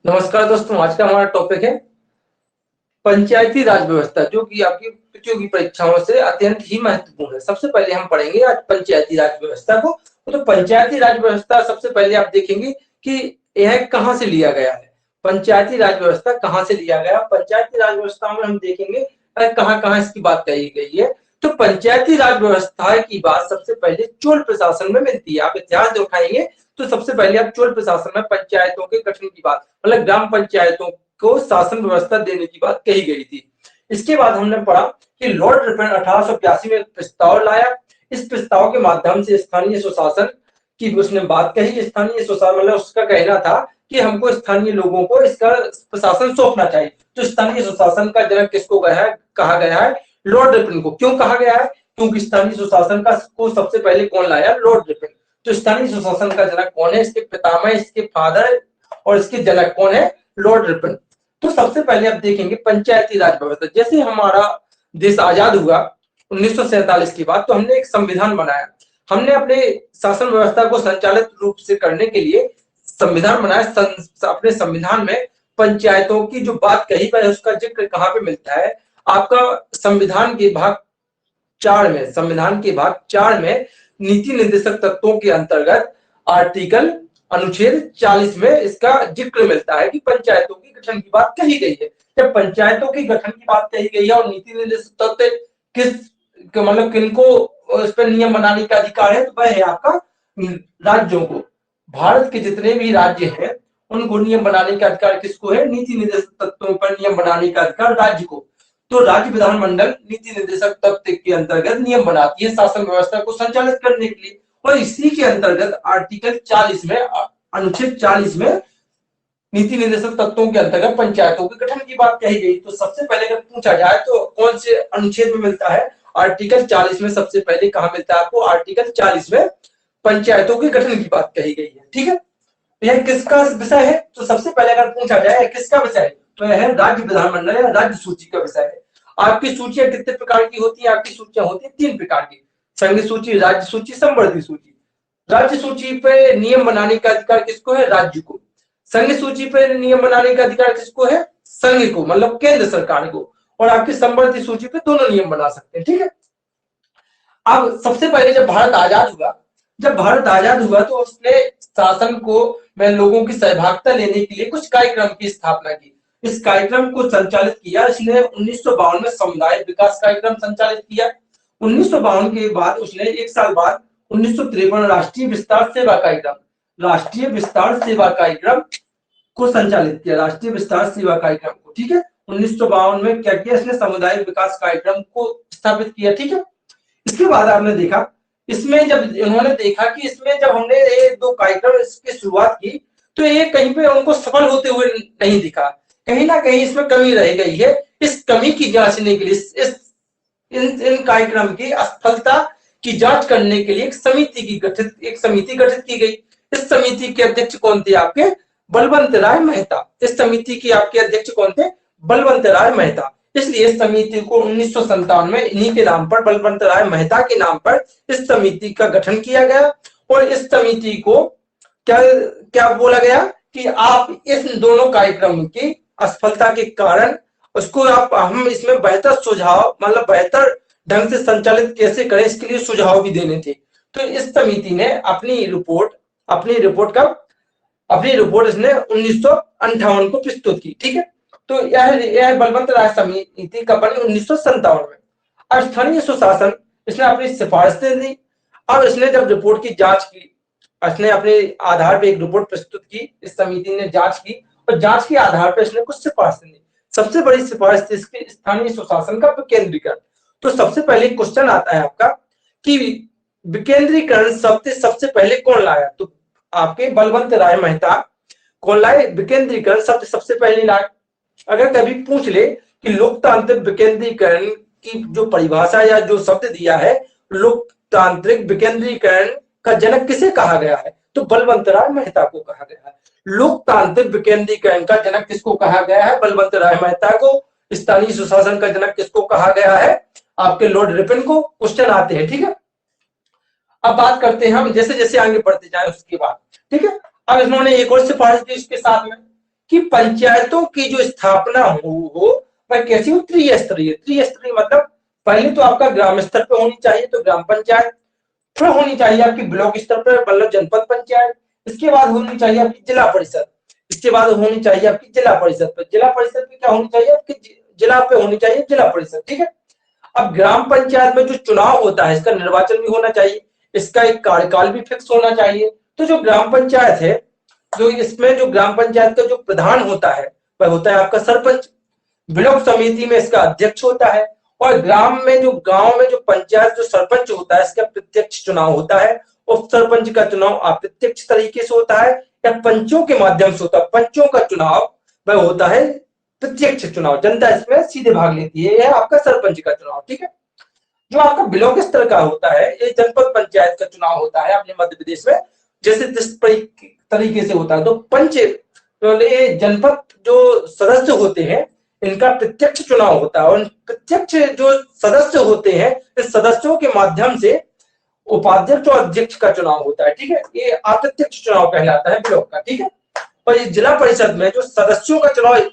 नमस्कार दोस्तों, आज का हमारा टॉपिक है पंचायती राज व्यवस्था, जो कि आपकी प्रतियोगी परीक्षाओं से अत्यंत ही महत्वपूर्ण है। सबसे पहले हम पढ़ेंगे आज पंचायती राज व्यवस्था को। तो पंचायती राज व्यवस्था सबसे पहले आप देखेंगे कि यह कहाँ से लिया गया है। पंचायती राज व्यवस्था कहाँ से लिया गया? पंचायती राज व्यवस्था में हम देखेंगे कहाँ कहाँ इसकी बात कही गई है। तो पंचायती राज व्यवस्था की बात सबसे पहले चोल प्रशासन में मिलती है। आप इतिहास उठाएंगे तो सबसे पहले आप चोल प्रशासन में पंचायतों के गठन की बात, मतलब ग्राम पंचायतों को शासन व्यवस्था देने की बात कही गई थी। इसके बाद हमने पढ़ा कि लॉर्ड रिपन 1882 में प्रस्ताव लाया। इस प्रस्ताव के माध्यम से स्थानीय स्वशासन की उसने बात कही। स्थानीय स्वशासन मतलब उसका कहना था कि हमको स्थानीय लोगों को इसका प्रशासन सौंपना चाहिए। तो स्थानीय स्वशासन का जनक किसको कहा गया है? लॉर्ड रिपन को। क्यों कहा गया है? क्योंकि स्थानीय स्वशासन का को सबसे पहले कौन लाया? Lord Ripon. तो स्थानीय स्वशासन का जनक कौन है? इसके पितामह, इसके फादर और इसके जनक कौन है? Lord Ripon. तो सबसे पहले आप देखेंगे पंचायती राज व्यवस्था। जैसे हमारा देश आजाद हुआ 1947 के बाद, तो हमने एक संविधान बनाया। हमने अपने शासन व्यवस्था को संचालित रूप से करने के लिए संविधान बनाया। अपने संविधान में पंचायतों की जो बात कही गई उसका जिक्र कहाँ पे मिलता है? आपका संविधान के भाग 4 में नीति निर्देशक तत्वों के अंतर्गत आर्टिकल अनुच्छेद 40 में इसका जिक्र मिलता है कि पंचायतों की गठन की बात कही गई है। जब पंचायतों की गठन की बात कही गई है और नीति निर्देशक तत्व किस मतलब किनको उस पर नियम बनाने का अधिकार है, तो वह है आपका राज्यों को। भारत के जितने भी राज्य हैं उनको नियम बनाने का अधिकार किसको है? नीति निर्देशक तत्वों पर नियम बनाने का अधिकार राज्य को। तो राज्य विधानमंडल नीति निर्देशक तत्व के अंतर्गत नियम बनाती है शासन व्यवस्था को संचालित करने के लिए। और इसी के अंतर्गत आर्टिकल 40 में, अनुच्छेद 40 में नीति निर्देशक तत्वों के अंतर्गत पंचायतों के गठन की बात कही गई। तो सबसे पहले अगर पूछा जाए तो कौन से अनुच्छेद में मिलता है? आर्टिकल 40 में सबसे पहले कहा मिलता है आपको? आर्टिकल 40 में पंचायतों के गठन की बात कही गई है। ठीक है, यह किसका विषय है? तो सबसे पहले अगर पूछा जाए किसका विषय है, तो यह राज्य विधानमंडल या राज्य सूची का विषय है। आपकी सूचियां कितने प्रकार की होती है? आपकी सूचियां होती है 3 प्रकार की: संघ सूची, राज्य सूची, संवर्धी सूची। राज्य सूची पे नियम बनाने का अधिकार किसको है? राज्य को। संघ सूची पे नियम बनाने का अधिकार किसको है? संघ को, मतलब केंद्र सरकार को। और आपकी संवर्धी सूची पे दोनों नियम बना सकते हैं। ठीक है, अब सबसे पहले जब भारत आजाद हुआ तो उसने शासन को में लोगों की सहभागिता लेने के लिए कुछ कार्यक्रम की स्थापना की। इस कार्यक्रम को संचालित किया इसने 1952 में समुदाय विकास कार्यक्रम संचालित किया। 1952 के बाद उसने एक साल बाद 1953 राष्ट्रीय विस्तार सेवा कार्यक्रम को संचालित किया। राष्ट्रीय विस्तार सेवा कार्यक्रम को, ठीक है, 1952 में क्या किया इसने? समुदाय विकास कार्यक्रम को स्थापित किया। ठीक है, इसके बाद आपने देखा इसमें जब इन्होंने देखा कि इसमें जब हमने ये 2 कार्यक्रम इसकी शुरुआत की तो ये कहीं पे उनको सफल होते हुए नहीं दिखा। कहीं ना कहीं इसमें कमी रह गई है। इस कमी की जांचने के लिए इन कार्यक्रम की असफलता की जांच करने के लिए एक समिति गठित की गई। इस समिति के अध्यक्ष कौन थे? आपके बलवंत राय मेहता। इस समिति के आपके अध्यक्ष कौन थे? बलवंत राय मेहता। इसलिए इस समिति को 1957 में इन्हीं के नाम पर, बलवंत राय मेहता के नाम पर इस समिति का गठन किया गया। और इस समिति को क्या क्या बोला गया कि आप इस दोनों कार्यक्रम की असफलता के कारण उसको हम इसमें बेहतर सुझाव, मतलब बेहतर ढंग से संचालित कैसे करें, इसके लिए सुझाव भी देने थे। तो इस समिति ने अपनी रिपोर्ट इसने 1958 को प्रस्तुत की। ठीक है, तो यह बलवंत राय समिति का बनी 1957 में। अब स्थानीय सुशासन इसने अपनी सिफारिशें दी। अब इसने जब रिपोर्ट की जांच की, इसने अपने आधार पर एक रिपोर्ट प्रस्तुत की, इस समिति ने जांच की और जांच के आधार पर इसने कुछ सिफारिशें दी। सबसे बड़ी सिफारिश थी इसकी स्थानीय सुशासन का विकेंद्रीकरण। तो सबसे पहले क्वेश्चन आता है आपका कि विकेंद्रीकरण शब्द सबसे पहले कौन लाया? तो आपके बलवंत राय मेहता कौन लाए? विकेंद्रीकरण शब्द सबसे पहले लाए। अगर कभी पूछ ले कि लोकतांत्रिक विकेंद्रीकरण की जो परिभाषा या जो शब्द दिया है, लोकतांत्रिक विकेंद्रीकरण का जनक किसे कहा गया है? तो बलवंत राय मेहता को कहा गया है। लोकतांत्रिक विकेंद्रीकरण का जनक किसको कहा गया है? बलवंत राय मेहता को। स्थानीय सुशासन का जनक किसको कहा गया है? आपके लॉर्ड रिपन को। क्वेश्चन आते हैं। ठीक है, अब बात करते हैं हम जैसे जैसे आगे बढ़ते जाए उसके बाद। ठीक है, अब इन्होंने एक और सिफारिश दी इसके साथ में कि पंचायतों की जो स्थापना हो वह कैसी हो, त्रिस्तरीय। त्रिस्तरीय मतलब पहले तो आपका ग्राम स्तर पे होनी चाहिए तो ग्राम पंचायत, फिर होनी चाहिए आपकी ब्लॉक स्तर पर मतलब जनपद पंचायत, इसके बाद होनी चाहिए आपकी जिला परिषद, इसके बाद होनी चाहिए आपकी जिला परिषद पर, जिला परिषद में क्या होनी चाहिए आपकी जिला पे होनी चाहिए जिला परिषद, ठीक है। अब ग्राम पंचायत में जो चुनाव होता है इसका निर्वाचन भी होना चाहिए, इसका एक कार्यकाल भी फिक्स होना चाहिए। तो जो ग्राम पंचायत है, जो इसमें जो ग्राम पंचायत का जो प्रधान होता है वह होता है आपका सरपंच, ब्लॉक समिति में इसका अध्यक्ष होता है, और ग्राम में जो गांव में जो पंचायत जो सरपंच होता है इसका प्रत्यक्ष चुनाव होता है। उप सरपंच का चुनाव अप्रत्यक्ष तरीके से होता है या पंचों के माध्यम से होता है। पंचों का चुनाव वह होता है प्रत्यक्ष चुनाव, जनता इसमें सीधे भाग लेती है, यह आपका सरपंच का चुनाव, ठीक है। जो आपका ब्लॉक स्तर का होता है ये जनपद पंचायत का चुनाव होता है अपने मध्य प्रदेश में, जैसे जिस तरीके से होता है। तो पंच तो ये जनपद जो सदस्य होते हैं इनका प्रत्यक्ष चुनाव होता है, और प्रत्यक्ष जो सदस्य होते हैं इस सदस्यों के माध्यम से उपाध्यक्ष और अध्यक्ष का चुनाव होता है, ठीक है। ये अप्रत्यक्ष चुनाव कहलाता है ब्लॉक का, ठीक है। और ये जिला परिषद में जो सदस्यों का चुनाव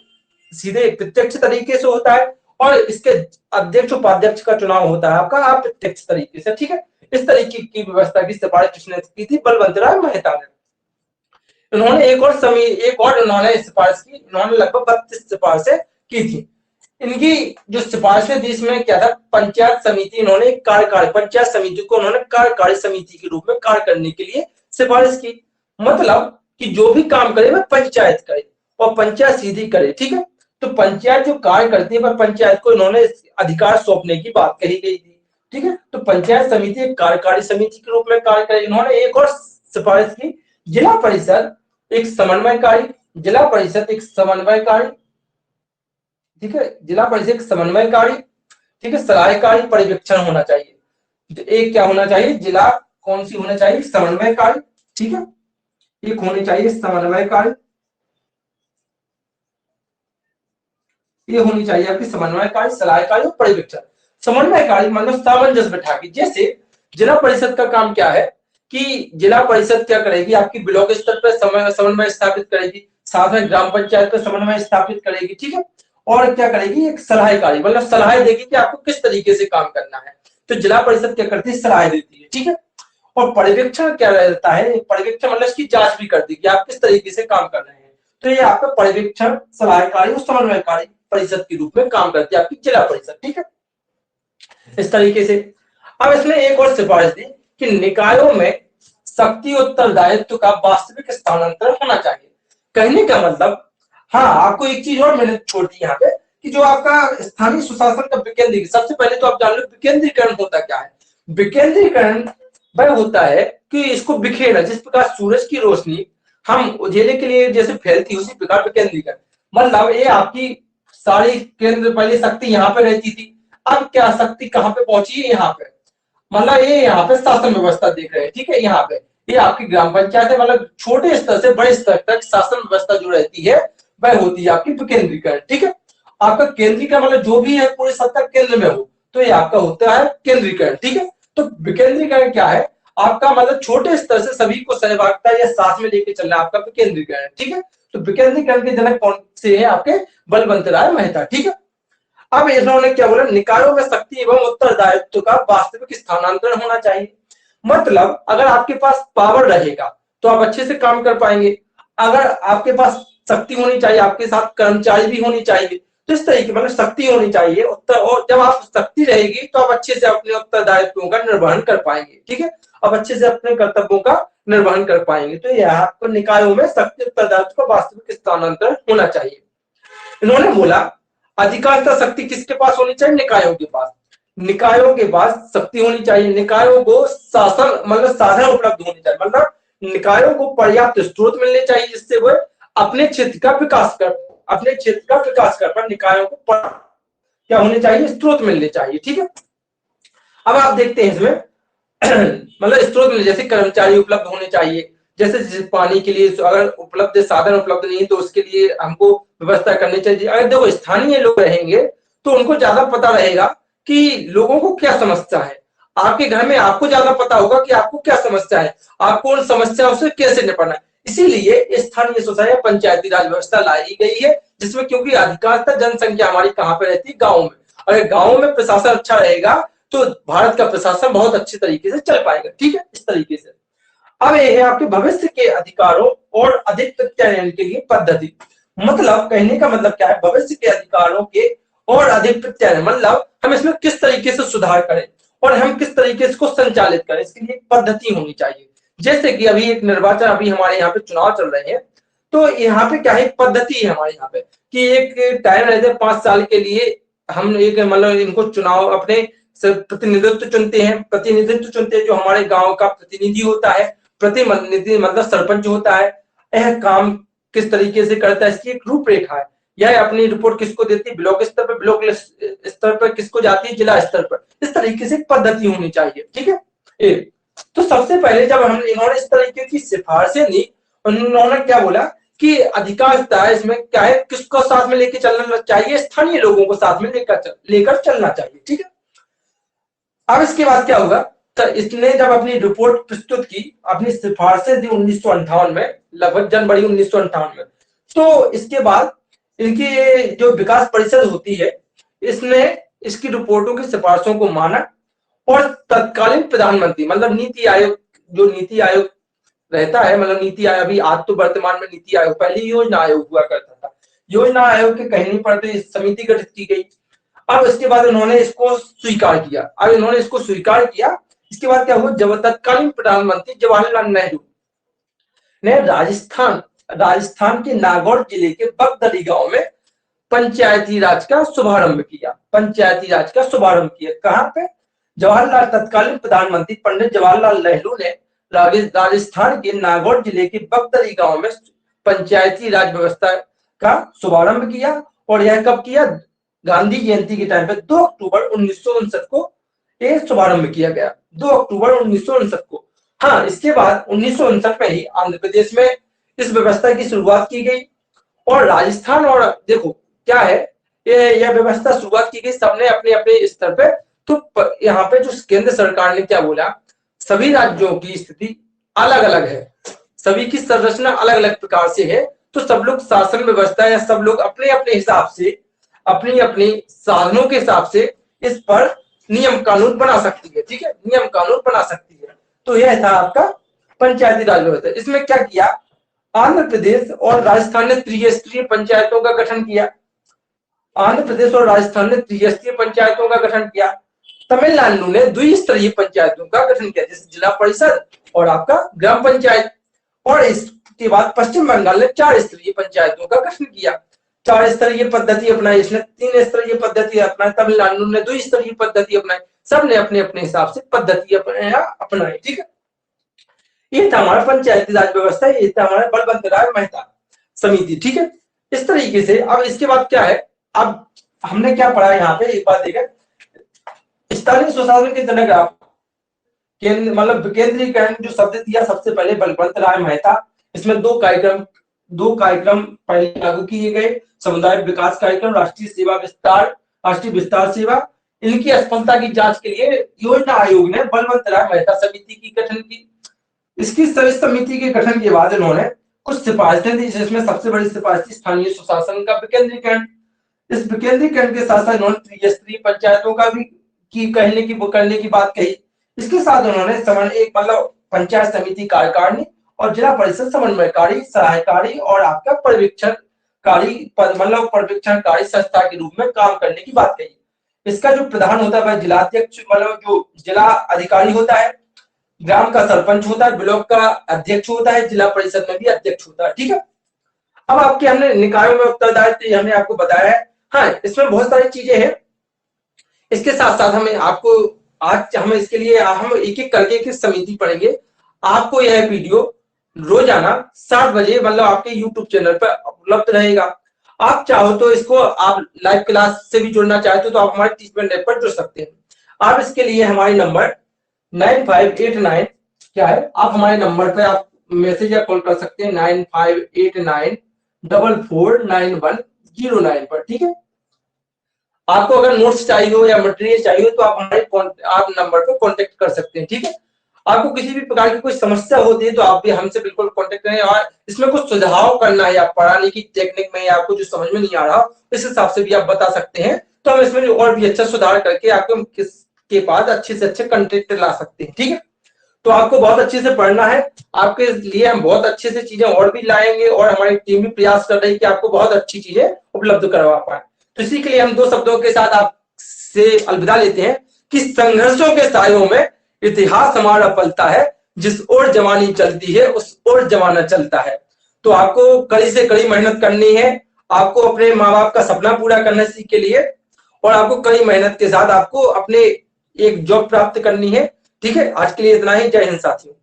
सीधे प्रत्यक्ष तरीके से होता है, और इसके अध्यक्ष उपाध्यक्ष का चुनाव होता है आपका अप्रत्यक्ष तरीके से, ठीक है। इस तरीके की व्यवस्था की सिफारिश किसने की थी, बलवंत राय मेहता ने। उन्होंने एक और उन्होंने सिफारिश की, उन्होंने लगभग 32 सिफारिशें की थी। इनकी जो सिफारिशें थी इसमें क्या था, पंचायत समिति, इन्होंने कार्यकारी पंचायत समिति को उन्होंने कार्यकारी समिति के रूप में कार्य करने के लिए सिफारिश की। मतलब कि जो भी काम करे वह पंचायत करे और पंचायत सीधी करे, ठीक है। तो पंचायत जो कार्य करती है वह पंचायत को इन्होंने अधिकार सौंपने की बात कही गई थी, ठीक है। तो पंचायत समिति एक कार्यकारी समिति के रूप में कार्य करे। इन्होंने एक और सिफारिश की, जिला परिषद एक समन्वयकारी, जिला परिषद एक समन्वयकारी, ठीक है, जिला परिषद एक समन्वयकारी, ठीक है, सलाहकारी पर्यवेक्षण होना चाहिए। तो एक क्या होना चाहिए, जिला कौन सी होना चाहिए, समन्वयकारी, ठीक है, एक होनी चाहिए समन्वयकारी, ये होनी चाहिए आपकी समन्वयकारी, सलाहकारी और पर्यवेक्षण। समन्वयकारी मतलब सामंजस्य बैठा के, जैसे जिला परिषद का काम क्या है कि जिला परिषद क्या करेगी, आपकी ब्लॉक स्तर पर समन्वय स्थापित करेगी, साथ में ग्राम पंचायत पर समन्वय स्थापित करेगी, ठीक है। और क्या करेगी, एक सलाहकारी मतलब सलाह देगी कि आपको किस तरीके से काम करना है। तो जिला परिषद क्या करती है, सलाह देती है, ठीक है। और पर्यवेक्षण क्या रहता है, पर्यवेक्षण मतलब इसकी जांच भी करती है कि आप किस तरीके से काम कर रहे हैं। तो ये आपका पर्यवेक्षण, सलाहकारी और समन्वयकारी परिषद के रूप में काम करती है आपकी जिला परिषद, ठीक है। इस तरीके से अब इसमें एक और सिफारिश दी कि निकायों में शक्ति उत्तरदायित्व का वास्तविक स्थानांतरण होना चाहिए। कहने का मतलब, हाँ आपको एक चीज और मैंने छोड़ दी यहाँ पे कि जो आपका स्थानीय सुशासन का विकेंद्रीकरण, सबसे पहले तो आप जान लो विकेंद्रीकरण होता क्या है। विकेंद्रीकरण वह होता है कि इसको बिखेरना, जिस प्रकार सूरज की रोशनी हम उजाले के लिए जैसे फैलती है उसी प्रकार विकेंद्रीकरण मतलब ये आपकी सारी केंद्र, पहले शक्ति यहाँ पे रहती थी, अब क्या शक्ति कहाँ पे पहुंची है, यहाँ पे, मतलब ये यहाँ पे शासन व्यवस्था देख रहे हैं, ठीक है। यहाँ पे ये आपकी ग्राम पंचायत है, मतलब छोटे स्तर से बड़े स्तर तक शासन व्यवस्था जो रहती है वह होती है आपकी विकेंद्रीकरण, ठीक है। आपका केंद्रीकरण मतलब जो भी है पूरे सत्ता केंद्र में हो, तो ये आपका होता है केंद्रीकरण, ठीक है। तो विकेंद्रीकरण क्या है, आपका मतलब छोटे स्तर से सभी को सहभागिता या साथ में लेके चलना आपका विकेंद्रीकरण, ठीक है। तो विकेंद्रीकरण के जनक कौन से हैं, आपके बलवंत राय मेहता, ठीक है। अब इन्होंने क्या बोला, निकायों में शक्ति एवं उत्तरदायित्व का वास्तविक स्थानांतरण होना चाहिए। मतलब अगर आपके पास पावर रहेगा तो आप अच्छे से काम कर पाएंगे, अगर आपके पास शक्ति होनी चाहिए, आपके साथ कर्मचारी भी होनी चाहिए, तो इस तरीके मतलब शक्ति होनी चाहिए उत्तर, और जब आप शक्ति रहेगी तो आप अच्छे से अपने उत्तरदायित्वों का निर्वहन कर पाएंगे, ठीक है। अब अच्छे से अपने कर्तव्यों का निर्वहन कर पाएंगे। तो यह आपको निकायों में शक्ति उत्तरदायित्व का वास्तविक स्थानांतरण होना चाहिए। इन्होंने बोला अधिकांशतः शक्ति किसके पास होनी चाहिए, निकायों के पास, निकायों के पास शक्ति होनी चाहिए। निकायों को शासन मतलब साधन उपलब्ध होने चाहिए, मतलब निकायों को पर्याप्त स्रोत मिलने चाहिए जिससे वह अपने क्षेत्र का विकास कर पर निकायों को क्या होने चाहिए, स्रोत मिलने चाहिए, ठीक है। अब आप देखते हैं इसमें मतलब स्रोत मिलने, जैसे कर्मचारी उपलब्ध होने चाहिए, जैसे पानी के लिए अगर उपलब्ध साधन उपलब्ध नहीं तो उसके लिए हमको व्यवस्था करनी चाहिए। अगर देखो स्थानीय लोग रहेंगे तो उनको ज्यादा पता रहेगा कि लोगों को क्या समस्या है, आपके घर में आपको ज्यादा पता होगा कि आपको क्या समस्या है, आपको उन समस्याओं से कैसे निपटना है। इसीलिए स्थानीय स्वराज या पंचायती राज व्यवस्था लाई गई है, जिसमें क्योंकि अधिकांशतः जनसंख्या हमारी कहाँ पे रहती है, गाँव में। अगर गाँव में प्रशासन अच्छा रहेगा तो भारत का प्रशासन बहुत अच्छे तरीके से चल पाएगा। ठीक है, इस तरीके से। अब ये है आपके भविष्य के अधिकारों और अधिक प्रत्यायन के लिए पद्धति। मतलब कहने का मतलब क्या है, भविष्य के अधिकारों के और अधिक प्रत्यायन, मतलब हम इसमें किस तरीके से सुधार करें और हम किस तरीके से इसको संचालित करें, इसके लिए एक पद्धति होनी चाहिए। जैसे कि अभी एक निर्वाचन, अभी हमारे यहाँ पे चुनाव चल रहे हैं, तो यहाँ पे क्या है, एक पद्धति है हमारे यहाँ पे कि एक टाइम रहते हैं 5 साल के लिए, हम एक मतलब इनको चुनाव अपने प्रतिनिधित्व चुनते हैं जो हमारे गांव का प्रतिनिधि होता है, प्रतिनिधि मतलब सरपंच होता है। यह काम किस तरीके से करता है, इसकी एक रूपरेखा है। यह अपनी रिपोर्ट किसको देती है, ब्लॉक स्तर पर, ब्लॉक स्तर पर किसको जाती है, जिला स्तर पर। इस तरीके से पद्धति होनी चाहिए। ठीक है। तो सबसे पहले जब हम इन्होंने इस तरीके की सिफारिशें दी, उन्होंने क्या बोला कि अधिकांशतः इसमें क्या है, किसको साथ में लेके चलना चाहिए, स्थानीय लोगों को साथ में लेकर चलना चाहिए। ठीक है। अब इसके बाद क्या होगा, तो इसने जब अपनी रिपोर्ट प्रस्तुत की, अपनी सिफारिशें दी 1958 में, लगभग जनवरी 1958 में, तो इसके बाद इनकी जो विकास परिषद होती है, इसने इसकी रिपोर्टों की सिफारिशों को माना और तत्कालीन प्रधानमंत्री मतलब नीति आयोग, जो नीति आयोग रहता है, मतलब नीति आयोग अभी आज तो वर्तमान में नीति आयोग, पहले योजना आयोग हुआ करता था। योजना आयोग के कहने पर तो समिति गठित की गई। अब इसके बाद उन्होंने इसको स्वीकार किया। अब इन्होंने इसको स्वीकार किया, इसके बाद क्या हुआ, जब तत्कालीन प्रधानमंत्री जवाहरलाल नेहरू ने राजस्थान के नागौर जिले के बगदरी गांव में पंचायती राज का शुभारंभ किया। कहां पे, जवाहरलाल, तत्कालीन प्रधानमंत्री पंडित जवाहरलाल नेहरू ने राजस्थान के नागौर जिले के बगदरी गांव में पंचायती राज व्यवस्था का शुभारंभ किया। और यह कब किया, गांधी जयंती के टाइम पे 2 अक्टूबर 1959 को यह शुभारंभ किया गया, 2 अक्टूबर 1959 को। हाँ, इसके बाद 1959 में ही आंध्र प्रदेश में इस व्यवस्था की शुरुआत की गई और राजस्थान, और देखो क्या है, यह व्यवस्था शुरुआत की गई, सबने अपने अपने स्तर पे। तो यहाँ पे जो केंद्र सरकार ने क्या बोला, सभी राज्यों की स्थिति अलग अलग है, सभी की संरचना अलग अलग प्रकार से है, तो सब लोग शासन व्यवस्था या सब लोग अपने अपने हिसाब से, अपनी अपनी साधनों के हिसाब से इस पर नियम कानून बना सकती है। ठीक है, नियम कानून बना सकती है। तो यह था आपका पंचायती राज व्यवस्था। इसमें क्या किया, आंध्र प्रदेश और राजस्थान ने त्रिस्तरीय पंचायतों का गठन किया। आंध्र प्रदेश और राजस्थान ने त्रिस्तरीय पंचायतों का गठन किया। तमिलनाडु ने द्विस्तरीय पंचायतों का गठन किया, जैसे जिला परिषद और आपका ग्राम पंचायत। और इसके बाद पश्चिम बंगाल ने 4 स्तरीय पंचायतों का गठन किया। 4 स्तरीय पद्धति अपनाई, इसने 3 स्तरीय पद्धति अपनाई, तमिलनाडु ने 2 स्तरीय पद्धति अपनाई। सबने अपने अपने हिसाब से पद्धति अपनाई। ठीक है, ये था हमारा पंचायती राज व्यवस्था, ये था हमारा बलवंतराय मेहता समिति। ठीक है, इस तरीके से। अब इसके बाद क्या है, अब हमने क्या पढ़ा यहाँ पे, एक बात देखा, स्थानीय स्वशासन के जनक आप मतलब विकेंद्रीकरण जो शब्द दिया सबसे पहले बलवंतराय मेहता। इसमें 2 कार्यक्रम पहले लागू किए गए, समुदाय विकास कार्यक्रम, राष्ट्रीय विस्तार सेवा। इनकी असफलता की जांच के लिए योजना आयोग ने बलवंतराय मेहता समिति की गठन की। इसकी समिति के गठन के बाद इन्होंने कुछ सिफारिशें दी, जिसमें सबसे बड़ी सिफारिश थी स्थानीय स्वशासन का विकेंद्रीकरण। इस विकेंद्रीकरण के साथ साथ इन्होंने त्रिस्तरीय पंचायतों का भी करने की बात कही। इसके साथ उन्होंने एक मतलब पंचायत समिति कार्यकारिणी और जिला परिषद समन्वयकारी, सहायकारी और आपका पर्यवेक्षणकारी संस्था के रूप में काम करने की बात कही। इसका जो प्रधान होता है वह जिलाध्यक्ष, मतलब जो जिला अधिकारी होता है, ग्राम का सरपंच होता है, ब्लॉक का अध्यक्ष होता है, जिला परिषद में भी अध्यक्ष होता है। ठीक है, अब आपके हमने निकायों में उत्तरदायित्व हमने आपको बताया है। हाँ, इसमें बहुत सारी चीजें हैं। इसके साथ साथ हमें आपको आज हम इसके लिए हम एक एक करके एक समिति पढ़ेंगे। आपको यह वीडियो रोजाना 7 बजे मतलब आपके YouTube चैनल पर उपलब्ध रहेगा। आप चाहो तो इसको आप लाइव क्लास से भी जुड़ना चाहते हो तो आप हमारे टीचमेंट ऐप पर जुड़ सकते हैं। आप इसके लिए हमारे नंबर 9589 क्या है, आप हमारे नंबर पे आप मैसेज या कॉल कर सकते हैं 9589449109 पर। ठीक है, आपको अगर नोट्स चाहिए हो या मटेरियल चाहिए हो तो आप हमारे आप नंबर पर कांटेक्ट कर सकते हैं। ठीक है, आपको किसी भी प्रकार की कोई समस्या होती है तो आप भी हमसे बिल्कुल कांटेक्ट करें, और इसमें कुछ सुझाव करना है या पढ़ाने की टेक्निक में या आपको जो समझ में नहीं आ रहा इस हिसाब से भी आप बता सकते हैं, तो हम इसमें और भी अच्छा सुधार करके आपको किसके पास अच्छे से अच्छे कंटेंट ला सकते हैं। ठीक है, तो आपको बहुत अच्छे से पढ़ना है, आपके लिए हम बहुत अच्छे से चीजें और भी लाएंगे और हमारी टीम भी प्रयास कर रही है कि आपको बहुत अच्छी चीजें उपलब्ध करवा पाए। तो इसी के लिए हम 2 शब्दों के साथ आपसे अलविदा लेते हैं कि संघर्षों के सायों में इतिहास हमारा पलता है, जिस ओर जवानी चलती है उस ओर जमाना चलता है। तो आपको कड़ी से कड़ी मेहनत करनी है, आपको अपने माँ बाप का सपना पूरा करने के लिए, और आपको कड़ी मेहनत के साथ आपको अपने एक जॉब प्राप्त करनी है। ठीक है, आज के लिए इतना ही। जय हिंद साथियों।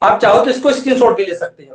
आप चाहो तो इसको स्क्रीनशॉट भी ले सकते हैं।